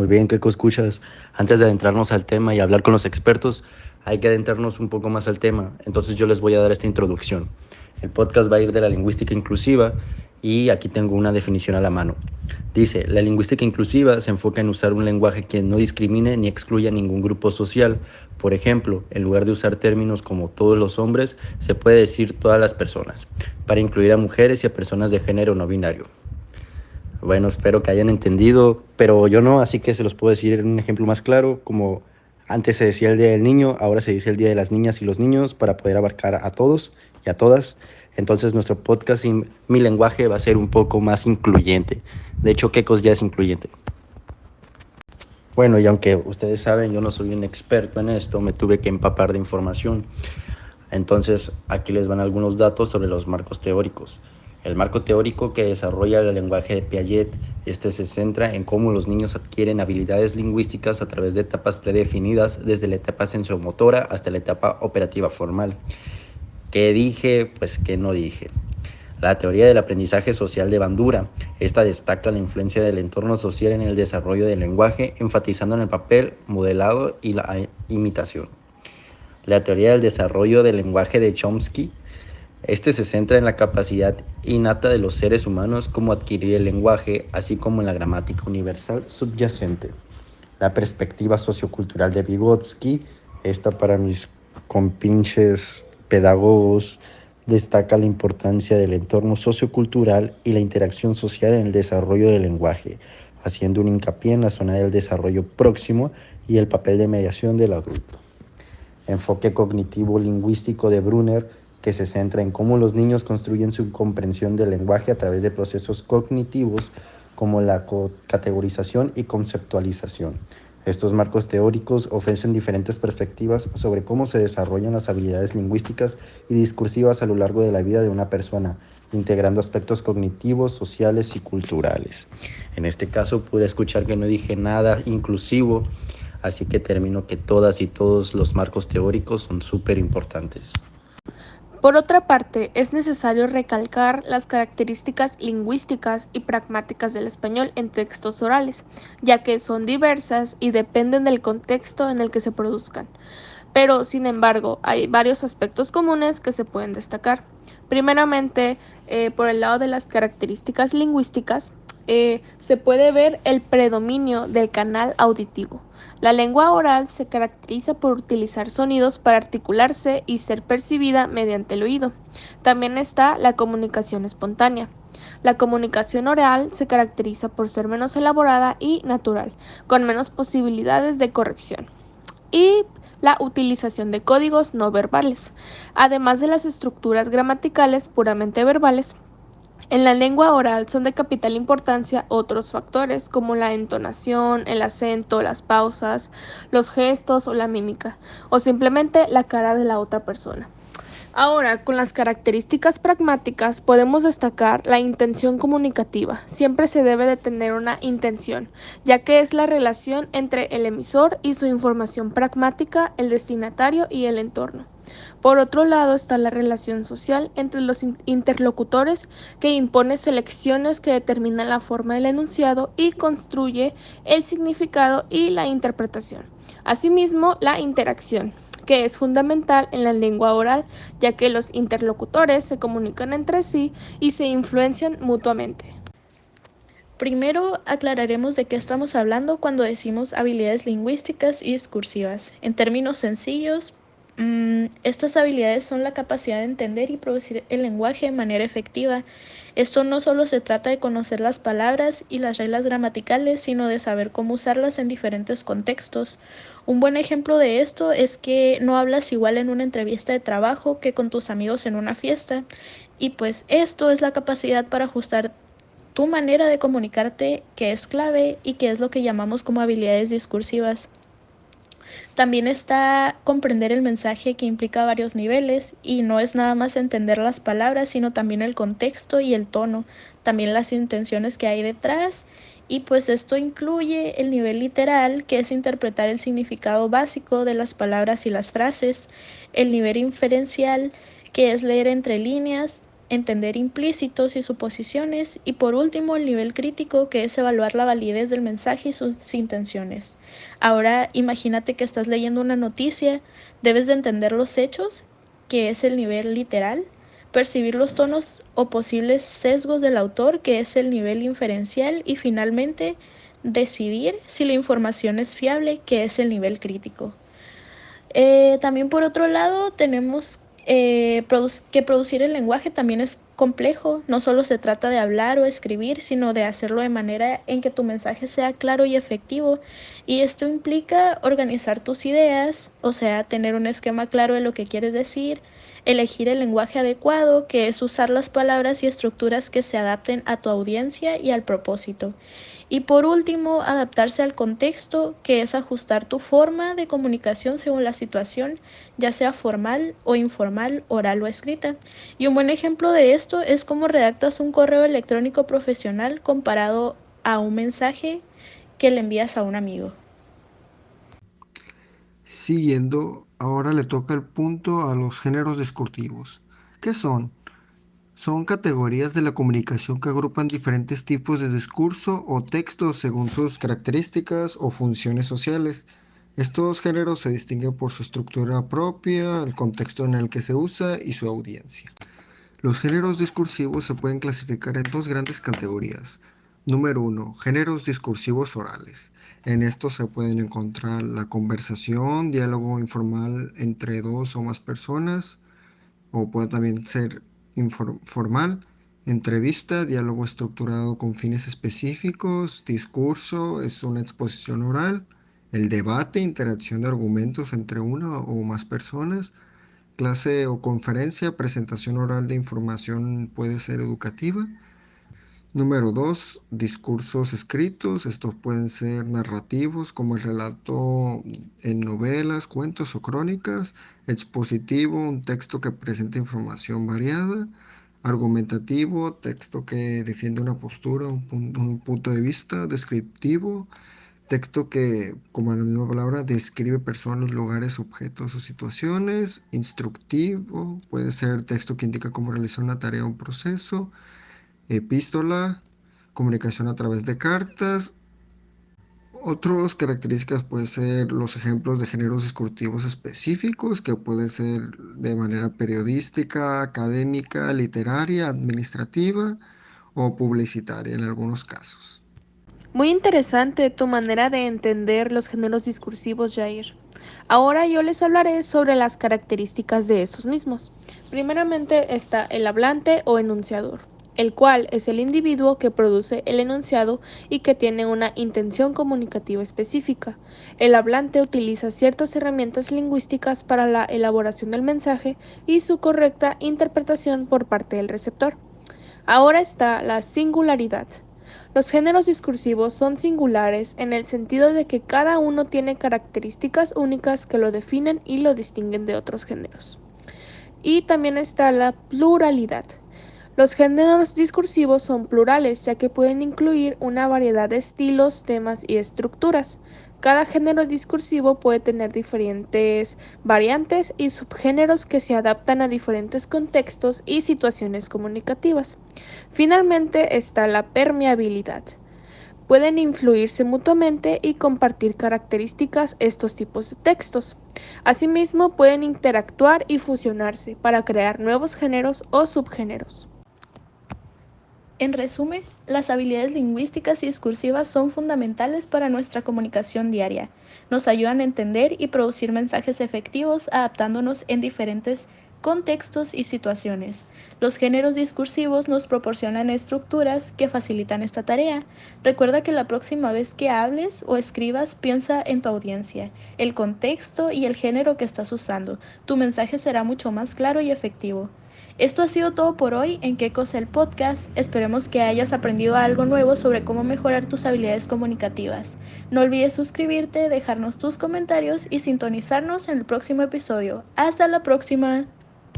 Muy bien, ¿qué escuchas? Antes de adentrarnos al tema y hablar con los expertos, hay que adentrarnos un poco más al tema. Entonces yo les voy a dar esta introducción. El podcast va a ir de la lingüística inclusiva y aquí tengo una definición a la mano. Dice, la lingüística inclusiva se enfoca en usar un lenguaje que no discrimine ni excluya a ningún grupo social. Por ejemplo, en lugar de usar términos como todos los hombres, se puede decir todas las personas, para incluir a mujeres y a personas de género no binario. Bueno, espero que hayan entendido, pero yo no, así que se los puedo decir en un ejemplo más claro, como antes se decía el Día del Niño, ahora se dice el Día de las Niñas y los Niños para poder abarcar a todos y a todas. Entonces nuestro podcast y mi lenguaje va a ser un poco más incluyente. De hecho, Kekos ya es incluyente. Bueno, y aunque ustedes saben, yo no soy un experto en esto, me tuve que empapar de información. Entonces, aquí les van algunos datos sobre los marcos teóricos. El marco teórico que desarrolla el lenguaje de Piaget, se centra en cómo los niños adquieren habilidades lingüísticas a través de etapas predefinidas, desde la etapa sensomotora hasta la etapa operativa formal. ¿Qué dije? Pues ¿qué no dije? La teoría del aprendizaje social de Bandura. Esta destaca la influencia del entorno social en el desarrollo del lenguaje, enfatizando en el papel, modelado y la imitación. La teoría del desarrollo del lenguaje de Chomsky. Se centra en la capacidad innata de los seres humanos como adquirir el lenguaje, así como en la gramática universal subyacente. La perspectiva sociocultural de Vygotsky, esta para mis compinches pedagogos, destaca la importancia del entorno sociocultural y la interacción social en el desarrollo del lenguaje, haciendo un hincapié en la zona del desarrollo próximo y el papel de mediación del adulto. Enfoque cognitivo-lingüístico de Brunner, que se centra en cómo los niños construyen su comprensión del lenguaje a través de procesos cognitivos como la categorización y conceptualización. Estos marcos teóricos ofrecen diferentes perspectivas sobre cómo se desarrollan las habilidades lingüísticas y discursivas a lo largo de la vida de una persona, integrando aspectos cognitivos, sociales y culturales. En este caso pude escuchar que no dije nada inclusivo, así que termino que todas y todos los marcos teóricos son súper importantes. Por otra parte, es necesario recalcar las características lingüísticas y pragmáticas del español en textos orales, ya que son diversas y dependen del contexto en el que se produzcan. Pero, sin embargo, hay varios aspectos comunes que se pueden destacar. Primeramente, por el lado de las características lingüísticas, se puede ver el predominio del canal auditivo. La lengua oral se caracteriza por utilizar sonidos para articularse y ser percibida mediante el oído. También está la comunicación espontánea. La comunicación oral se caracteriza por ser menos elaborada y natural, con menos posibilidades de corrección. Y la utilización de códigos no verbales, además de las estructuras gramaticales puramente verbales. En la lengua oral son de capital importancia otros factores como la entonación, el acento, las pausas, los gestos o la mímica, o simplemente la cara de la otra persona. Ahora, con las características pragmáticas podemos destacar la intención comunicativa. Siempre se debe de tener una intención, ya que es la relación entre el emisor y su información pragmática, el destinatario y el entorno. Por otro lado está la relación social entre los interlocutores, que impone selecciones que determinan la forma del enunciado y construye el significado y la interpretación. Asimismo, la interacción, que es fundamental en la lengua oral, ya que los interlocutores se comunican entre sí y se influencian mutuamente. Primero aclararemos de qué estamos hablando cuando decimos habilidades lingüísticas y discursivas. En términos sencillos, estas habilidades son la capacidad de entender y producir el lenguaje de manera efectiva. Esto no solo se trata de conocer las palabras y las reglas gramaticales, sino de saber cómo usarlas en diferentes contextos. Un buen ejemplo de esto es que no hablas igual en una entrevista de trabajo que con tus amigos en una fiesta. Y pues esto es la capacidad para ajustar tu manera de comunicarte, que es clave y que es lo que llamamos como habilidades discursivas. También está comprender el mensaje, que implica varios niveles y no es nada más entender las palabras, sino también el contexto y el tono, también las intenciones que hay detrás. Y pues esto incluye el nivel literal, que es interpretar el significado básico de las palabras y las frases, el nivel inferencial, que es leer entre líneas, entender implícitos y suposiciones, y por último el nivel crítico, que es evaluar la validez del mensaje y sus intenciones. Ahora imagínate que estás leyendo una noticia, debes de entender los hechos, que es el nivel literal, percibir los tonos o posibles sesgos del autor, que es el nivel inferencial, y finalmente decidir si la información es fiable, que es el nivel crítico. También por otro lado tenemos que producir el lenguaje también es complejo. No solo se trata de hablar o escribir, sino de hacerlo de manera en que tu mensaje sea claro y efectivo. Y esto implica organizar tus ideas, o sea, tener un esquema claro de lo que quieres decir, elegir el lenguaje adecuado, que es usar las palabras y estructuras que se adapten a tu audiencia y al propósito. Y por último, adaptarse al contexto, que es ajustar tu forma de comunicación según la situación, ya sea formal o informal, oral o escrita. Y un buen ejemplo de esto es cómo redactas un correo electrónico profesional comparado a un mensaje que le envías a un amigo. Siguiendo, ahora le toca el punto a los géneros discursivos. ¿Qué son? Son categorías de la comunicación que agrupan diferentes tipos de discurso o texto según sus características o funciones sociales. Estos géneros se distinguen por su estructura propia, el contexto en el que se usa y su audiencia. Los géneros discursivos se pueden clasificar en dos grandes categorías. Número 1. Géneros discursivos orales. En estos se pueden encontrar la conversación, diálogo informal entre dos o más personas, o puede también ser formal, entrevista, diálogo estructurado con fines específicos, discurso, es una exposición oral, el debate, interacción de argumentos entre una o más personas, clase o conferencia, presentación oral de información puede ser educativa. Número 2, discursos escritos. Estos pueden ser narrativos como el relato en novelas, cuentos o crónicas. Expositivo, un texto que presenta información variada. Argumentativo, texto que defiende una postura, un punto de vista. Descriptivo, texto que, como la misma palabra, describe personas, lugares, objetos o situaciones. Instructivo, puede ser texto que indica cómo realizar una tarea o un proceso. Epístola, comunicación a través de cartas. Otras características pueden ser los ejemplos de géneros discursivos específicos, que pueden ser de manera periodística, académica, literaria, administrativa o publicitaria en algunos casos. Muy interesante tu manera de entender los géneros discursivos, Jair. Ahora yo les hablaré sobre las características de esos mismos. Primeramente está el hablante o enunciador, el cual es el individuo que produce el enunciado y que tiene una intención comunicativa específica. El hablante utiliza ciertas herramientas lingüísticas para la elaboración del mensaje y su correcta interpretación por parte del receptor. Ahora está la singularidad. Los géneros discursivos son singulares en el sentido de que cada uno tiene características únicas que lo definen y lo distinguen de otros géneros. Y también está la pluralidad. Los géneros discursivos son plurales, ya que pueden incluir una variedad de estilos, temas y estructuras. Cada género discursivo puede tener diferentes variantes y subgéneros que se adaptan a diferentes contextos y situaciones comunicativas. Finalmente está la permeabilidad. Pueden influirse mutuamente y compartir características estos tipos de textos. Asimismo, pueden interactuar y fusionarse para crear nuevos géneros o subgéneros. En resumen, las habilidades lingüísticas y discursivas son fundamentales para nuestra comunicación diaria. Nos ayudan a entender y producir mensajes efectivos adaptándonos en diferentes contextos y situaciones. Los géneros discursivos nos proporcionan estructuras que facilitan esta tarea. Recuerda que la próxima vez que hables o escribas, piensa en tu audiencia, el contexto y el género que estás usando. Tu mensaje será mucho más claro y efectivo. Esto ha sido todo por hoy en Qué Cosa el Podcast. Esperemos que hayas aprendido algo nuevo sobre cómo mejorar tus habilidades comunicativas. No olvides suscribirte, dejarnos tus comentarios y sintonizarnos en el próximo episodio. ¡Hasta la próxima!